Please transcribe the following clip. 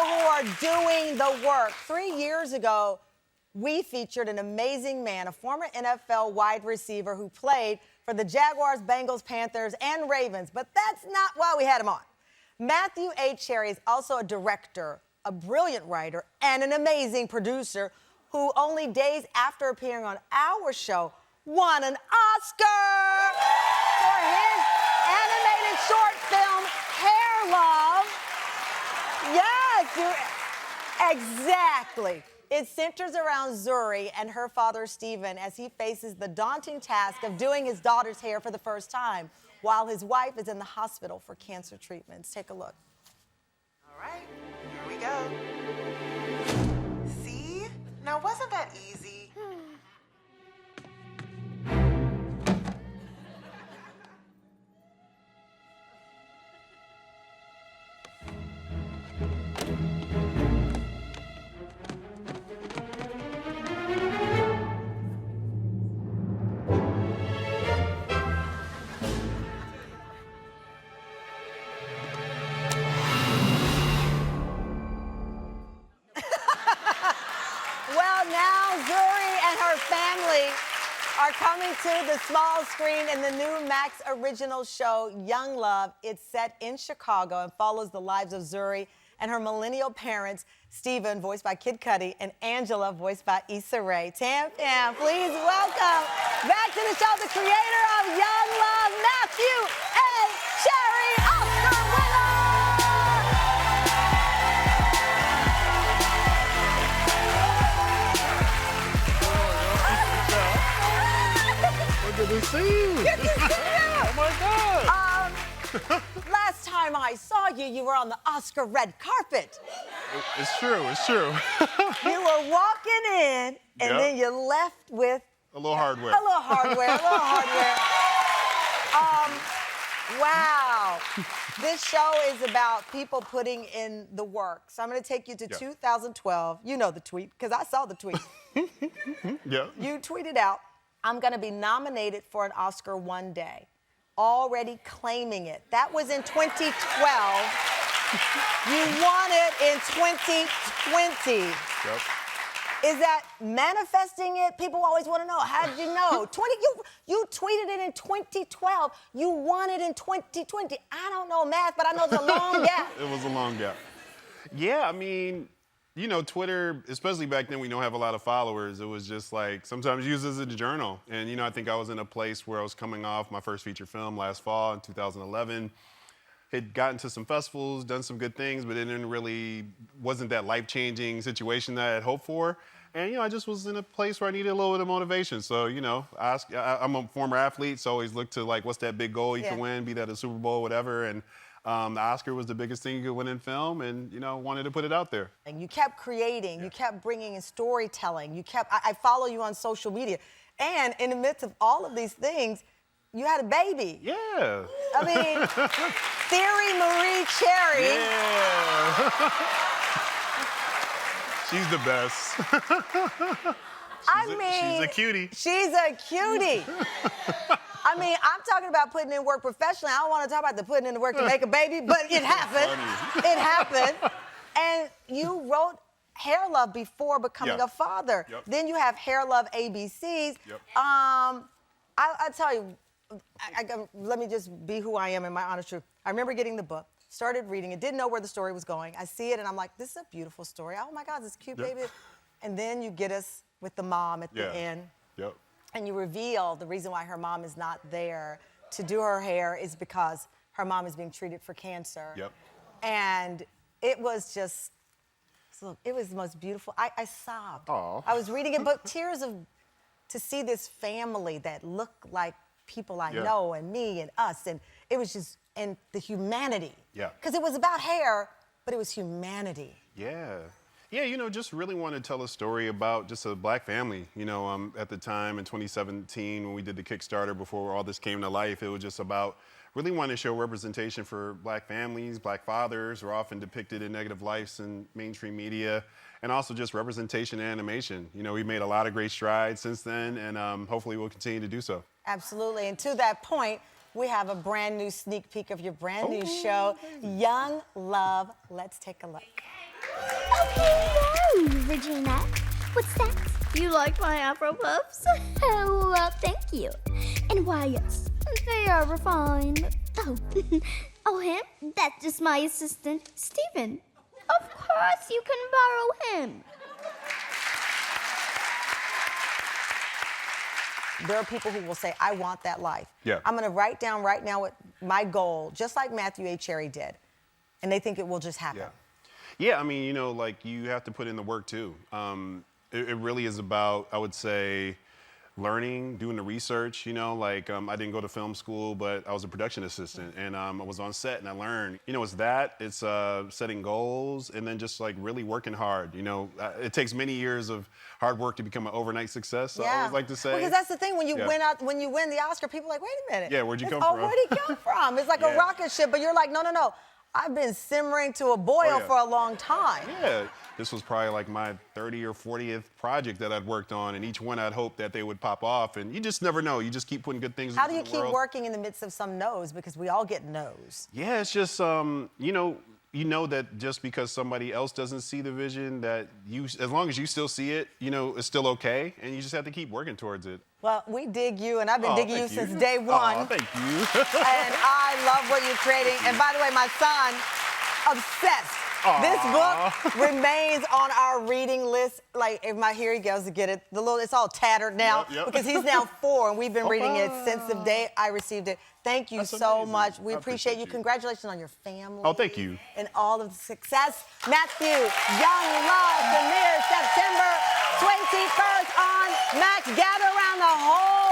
who are doing the work. 3 years ago, we featured an amazing man, a former NFL wide receiver who played for the Jaguars, Bengals, Panthers, and Ravens. But that's not why we had him on. Matthew A. Cherry is also a director, a brilliant writer, and an amazing producer who only days after appearing on our show won an Oscar for his animated short film, Hair Love. Yes, exactly. It centers around Zuri and her father, Stephen, as he faces the daunting task of doing his daughter's hair for the first time, while his wife is in the hospital for cancer treatments. Take a look. All right, here we go. See? Now, wasn't that easy? Well, now Zuri and her family are coming to the small screen in the new Max original show, Young Love. It's set in Chicago and follows the lives of Zuri and her millennial parents, Stephen, voiced by Kid Cudi, and Angela, voiced by Issa Rae. Tam, please welcome back to the show the creator of Young Love, Matthew A. Cherry, Oscar winner! Good to see you. Good to see you. Oh my God. Last time I saw you, you were on the Oscar red carpet. It's true. It's true. You were walking in, and Yep. then you left with A little hardware. a little hardware. Wow. This show is about people putting in the work. So I'm going to take you to 2012. You know the tweet, because I saw the tweet. Yeah. You tweeted out, I'm going to be nominated for an Oscar one day. Already claiming it. That was in 2012. You won it in 2020. Yep. Is that manifesting it? People always want to know. How did you know? You tweeted it in 2012. You won it in 2020. I don't know math, but I know it's a long gap. It was a long gap. Yeah, I mean, you know, Twitter, especially back then, we don't have a lot of followers. It was just like sometimes used as a journal. And, you know, I think I was in a place where I was coming off my first feature film last fall in 2011. Had gotten to some festivals, done some good things, but it wasn't that life-changing situation that I had hoped for. And, you know, I just was in a place where I needed a little bit of motivation. So, you know, I'm a former athlete, so I always look to, like, what's that big goal you can win, be that a Super Bowl, whatever. And the Oscar was the biggest thing you could win in film, and, you know, wanted to put it out there. And you kept creating. You kept bringing in storytelling. I follow you on social media. And in the midst of all of these things, you had a baby. Yeah. I mean, Theory Marie Cherry. Yeah. She's the best. She's a cutie. She's a cutie. I mean, I'm talking about putting in work professionally. I don't want to talk about the putting in the work to make a baby, but it happened. It happened. And you wrote Hair Love before becoming a father. Yep. Then you have Hair Love ABCs. Yep. I tell you, let me just be who I am in my honest truth. I remember getting the book, started reading it, didn't know where the story was going. I see it and I'm like, this is a beautiful story. Oh my God, this cute baby. And then you get us with the mom at the end. Yep. And you reveal the reason why her mom is not there to do her hair is because her mom is being treated for cancer. Yep. And it was just, it was the most beautiful. I sobbed. Aw. I was reading it, but to see this family that looked like people I know and me and us, and it was just, and the humanity. Yeah. Because it was about hair, but it was humanity. Yeah. Yeah, you know, just really want to tell a story about just a black family. You know, at the time in 2017 when we did the Kickstarter before all this came to life, it was just about really wanting to show representation for black families, black fathers who are often depicted in negative lights in mainstream media, and also just representation in animation. You know, we've made a lot of great strides since then, and hopefully we'll continue to do so. Absolutely, and to that point, we have a brand new sneak peek of your brand new show, Young Love. Let's take a look. Oh, hello, Regina. What's that? You like my Afro puffs? Oh, well, thank you. And why, yes, they are refined. Oh, oh, him? That's just my assistant, Stephen. Of course you can borrow him. There are people who will say, I want that life. Yeah. I'm going to write down right now what my goal, just like Matthew A. Cherry did. And they think it will just happen. Yeah. Yeah, I mean, you know, like you have to put in the work too. It really is about, I would say, learning, doing the research, you know, like I didn't go to film school, but I was a production assistant and I was on set and I learned, you know, it's setting goals and then just like really working hard, you know. It takes many years of hard work to become an overnight success, I always like to say. Because that's the thing, when you Yeah. when you win the Oscar, people are like, wait a minute. Yeah, where'd you come Oh, from? where'd he come from? It's like Yeah. a rocket ship, but you're like, no, no, no. I've been simmering to a boil Oh, yeah. for a long time. Yeah, this was probably like my 30th or 40th project that I'd worked on, and each one I'd hoped that they would pop off, and you just never know. You just keep putting good things How into do you the keep world. working in the midst of some no's? Because we all get no's. Yeah, it's just you know that just because somebody else doesn't see the vision, that you, as long as you still see it, you know, it's still okay, and you just have to keep working towards it. Well, we dig you, and I've been Oh, digging you thank since day one. Oh, thank you. And I love what you're creating. And by the way, my son, obsessed. This book remains on our reading list. Like, here he goes to get it. It's all tattered now Yep. because he's now 4, and we've been reading it since the day I received it. Thank you That's so amazing. much. We I appreciate appreciate you. you. Congratulations on your family. Oh, thank you. And all of the success. Matthew, Young Love premieres September 21st on Max. Gather around the whole